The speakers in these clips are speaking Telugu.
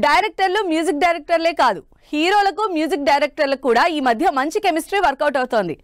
డైరెక్టర్లు మ్యూజిక్ డైరెక్టర్లే కాదు, హీరోలకు మ్యూజిక్ డైరెక్టర్లకు కూడా ఈ మధ్య మంచి కెమిస్ట్రీ వర్కౌట్ అవుతోంది.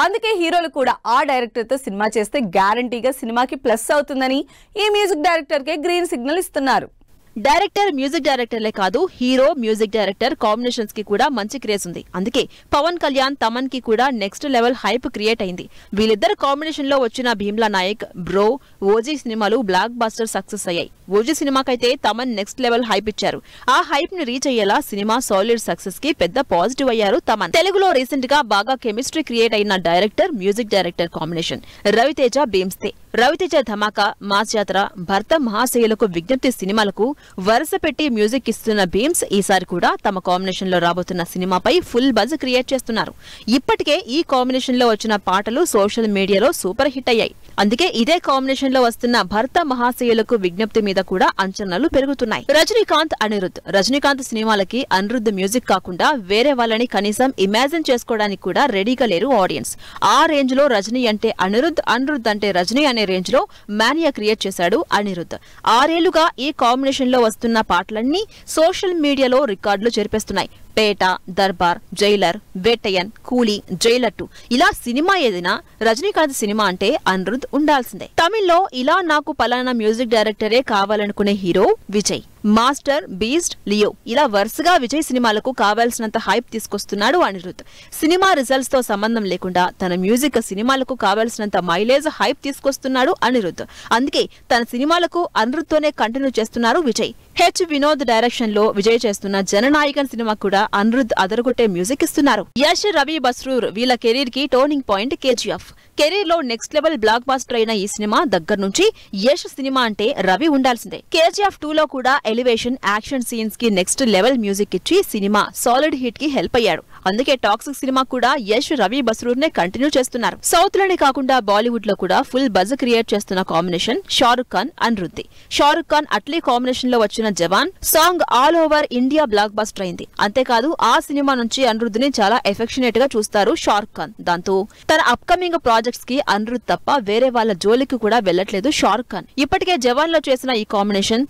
అందుకే హీరోలు కూడా ఆ డైరెక్టర్తో సినిమా చేస్తే గ్యారంటీగా సినిమాకి ప్లస్ అవుతుందని ఈ మ్యూజిక్ డైరెక్టర్కే గ్రీన్ సిగ్నల్ ఇస్తున్నారు. డైరెక్టర్ మ్యూజిక్ డైరెక్టర్లే కాదు, హీరో మ్యూజిక్ డైరెక్టర్ కాంబినేషన్స్ కి కూడా మంచి క్రేజ్ ఉంది. అందుకే పవన్ కళ్యాణ్ తమన్ కి కూడా నెక్స్ట్ లెవెల్ హైప్ క్రియేట్ అయింది. వీళ్ళిద్దరు కాంబినేషన్ లో వచ్చిన భీమ్లా నాయక్, బ్రో, ఓజీ సినిమాలు బ్లాక్ బస్టర్ సక్సెస్ అయ్యాయి. ఓజీ సినిమాకైతే తమన్ నెక్స్ట్ లెవెల్ హైప్ ఇచ్చారు. ఆ హైప్ ని రీచ్ అయ్యేలా సినిమా సాలిడ్ సక్సెస్ కి పెద్ద పాజిటివ్ అయ్యారు తమన్. తెలుగులో రీసెంట్ గా బాగా కెమిస్ట్రీ క్రియేట్ అయిన director music director combination Ravi Teja భీమ్స్తే. రవితేజ ధమాకా, మాస్ యాత్ర, భర్త మహాశయులకు విజ్ఞప్తి సినిమాలకు వరుస పెట్టి మ్యూజిక్ ఇస్తున్న భీమ్స్ ఈసారి కూడా తమ కాంబినేషన్ లో రాబోతున్న సినిమాపై ఫుల్ బజ్ క్రియేట్ చేస్తున్నారు. ఇప్పటికే ఈ కాంబినేషన్ లో వచ్చిన పాటలు సోషల్ మీడియాలో సూపర్ హిట్ అయ్యాయి. అందుకే ఇదే కాంబినేషన్ లో వస్తున్న భర్త మహాశయులకు విజ్ఞప్తి మీద కూడా అంచనాలు పెరుగుతున్నాయి. రజనీకాంత్, అనిరుద్ధ్. రజనీకాంత్ సినిమాలకి అనిరుద్ధ్ మ్యూజిక్ కాకుండా వేరే వాళ్ళని కనీసం ఇమాజిన్ చేసుకోవడానికి కూడా రెడీగా లేరు ఆడియన్స్. ఆ రేంజ్ లో రజనీ అంటే అనిరుద్ధ్, అనిరుద్ధ్ అంటే రజనీ అనే రేంజ్ లో మానియా క్రియేట్ చేశాడు అనిరుద్ధ్. 6 ఏళ్లుగా ఈ కాంబినేషన్ లో వస్తున్న పాటలన్నీ సోషల్ మీడియాలో రికార్డులు చెరిపేస్తున్నాయి. పేట, దర్బార్, జైలర్, వేటయన్, కూలీ, జైలర్ 2 ఇలా సినిమా ఏదైనా రజనీకాంత్ సినిమా అంటే అనిరుద్ధ్ ఉండాల్సిందే. తమిళ్లో ఇలా నాకు పలానా మ్యూజిక్ డైరెక్టరే కావాలనుకునే hero Vijay. Master, beast, Leo ఇలా వరుసగా విజయ్ సినిమాలకు కావాల్సినంత హైప్ తీసుకొస్తున్నాడు అనిరుద్ధ్. సినిమా రిజల్ట్స్ తో సంబంధం లేకుండా తన మ్యూజిక్ సినిమాలకు కావాల్సినంత మైలేజ్ హైప్ తీసుకొస్తున్నాడు అనిరుద్ధ్. అందుకే తన సినిమాలకు అనిరుద్ధ్ తోనే కంటిన్యూ చేస్తున్నారు విజయ్. హెచ్ వినోద్ డైరెక్షన్ లో విజయ్ చేస్తున్న జననాయకన్ సినిమా కూడా అనిరుద్ధ్ అదరగొట్టే మ్యూజిక్ ఇస్తున్నారు. యష్, రవి బస్రూర్ వీళ్ళ కెరీర్ కి టర్నింగ్ పాయింట్ కేజీఎఫ్. కెరీర్ లో నెక్స్ట్ లెవెల్ బ్లాక్ బాస్టర్ అయిన ఈ సినిమా దగ్గర నుంచి యష్ సినిమా అంటే రవి ఉండాల్సిందే. కేజీఎఫ్ 2 లో కూడా ఎలివేషన్, యాక్షన్ సీన్స్ కి నెక్స్ట్ లెవెల్ మ్యూజిక్ ఇచ్చి సినిమా సాలిడ్ హిట్ కి హెల్ప్ అయ్యాడు. అందుకే టాక్సిక్ సినిమా కూడా యష్, రవి బస్రూర్ నే కంటిన్యూ చేస్తున్నారు. సౌత్ లోనే కాకుండా బాలీవుడ్ లో కూడా ఫుల్ బజ్ క్రియేట్ చేస్తున్న కాంబినేషన్ షారుఖ్ ఖాన్, అనిరుద్ధ్. షారుఖ్ ఖాన్ అట్లీ కాంబినేషన్ లో వచ్చిన Jawan song all over India blockbuster అయింది. అంతేకాదు ఆ సినిమా నుంచి అనిరుద్ధ్ ని చాలా ఎఫెక్షనేట్ గా చూస్తారు షారుఖ్ ఖాన్. దాంతో తన అప్కమింగ్ ప్రాజెక్ట్స్ కి అనిరుద్ధ్ తప్ప వేరే వాళ్ళ జోలికి కూడా వెళ్లట్లేదు షారుఖ్ ఖాన్. ఇప్పటికే జవాన్ లో చేసిన ఈ కాంబినేషన్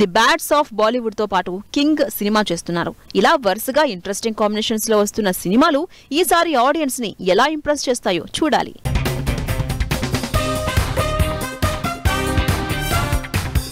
ది బ్యాడ్స్ ఆఫ్ బాలీవుడ్ తో పాటు కింగ్ సినిమా చేస్తున్నారు. ఇలా వరుసగా ఇంట్రెస్టింగ్ కాంబినేషన్స్ లో వస్తున్న సినిమాలు ఈసారి ఆడియన్స్ ని ఎలా ఇంప్రెస్ చేస్తాయో చూడాలి.